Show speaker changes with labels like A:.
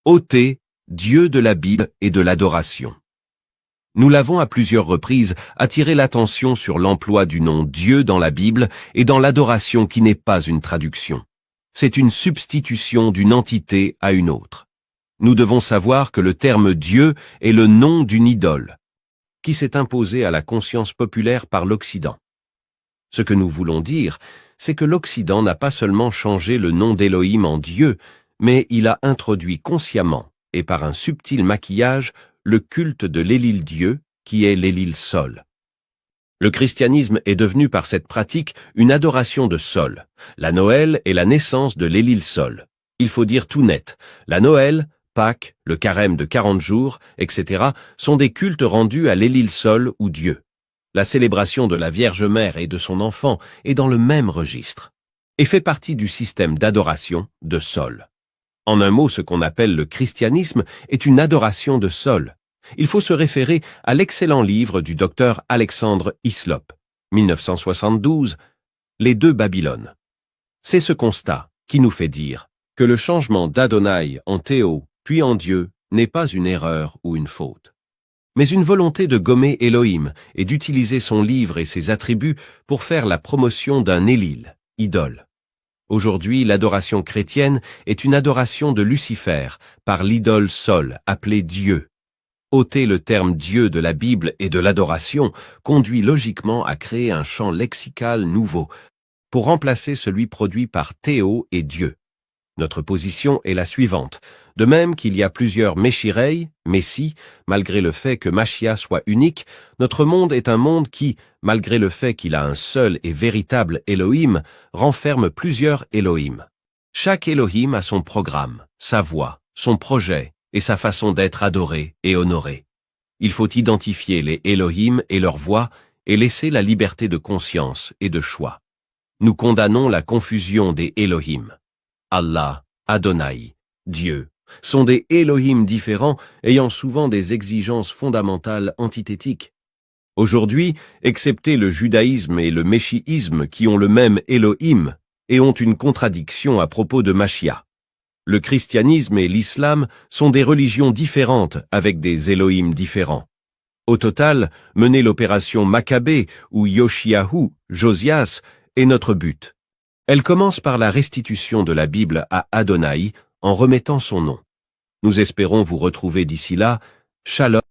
A: ôter Dieu de la Bible et de l'adoration. Nous l'avons à plusieurs reprises attiré l'attention sur l'emploi du nom Dieu dans la Bible et dans l'adoration qui n'est pas une traduction. C'est une substitution d'une entité à une autre. Nous devons savoir que le terme Dieu est le nom d'une idole, qui s'est imposée à la conscience populaire par l'Occident. Ce que nous voulons dire, c'est que l'Occident n'a pas seulement changé le nom d'Élohim en Dieu, mais il a introduit consciemment, et par un subtil maquillage, le culte de l'Élil-Dieu, qui est l'Élil-Sol. Le christianisme est devenu par cette pratique une adoration de Sol. La Noël est la naissance de l'Élil-Sol. Il faut dire tout net, la Noël, Pâques, le carême de 40 jours, etc. sont des cultes rendus à l'Élil-Sol ou Dieu. La célébration de la Vierge Mère et de son enfant est dans le même registre et fait partie du système d'adoration de Sol. En un mot, ce qu'on appelle le christianisme est une adoration de Sol. Il faut se référer à l'excellent livre du docteur Alexandre Hislop, 1972, Les deux Babylones. C'est ce constat qui nous fait dire que le changement d'Adonai en Théo, puis en Dieu, n'est pas une erreur ou une faute, mais une volonté de gommer Elohim et d'utiliser son livre et ses attributs pour faire la promotion d'un Élil, idole. Aujourd'hui, l'adoration chrétienne est une adoration de Lucifer par l'idole Sol, appelée Dieu. Ôter le terme Dieu de la Bible et de l'adoration conduit logiquement à créer un champ lexical nouveau pour remplacer celui produit par Théo et Dieu. Notre position est la suivante. De même qu'il y a plusieurs Méchirei, Messie, malgré le fait que Machia soit unique, notre monde est un monde qui, malgré le fait qu'il a un seul et véritable Elohim, renferme plusieurs Elohim. Chaque Elohim a son programme, sa voix, son projet et sa façon d'être adoré et honoré. Il faut identifier les Elohim et leur voix et laisser la liberté de conscience et de choix. Nous condamnons la confusion des Elohim. Allah, Adonai, Dieu, sont des Elohim différents ayant souvent des exigences fondamentales antithétiques. Aujourd'hui, excepté le judaïsme et le méchiisme qui ont le même Elohim et ont une contradiction à propos de Machia. Le christianisme et l'islam sont des religions différentes avec des Elohim différents. Au total, mener l'opération Maccabée ou Yoshiahu, Josias, est notre but. Elle commence par la restitution de la Bible à Adonai en remettant son nom. Nous espérons vous retrouver d'ici là. Shalom.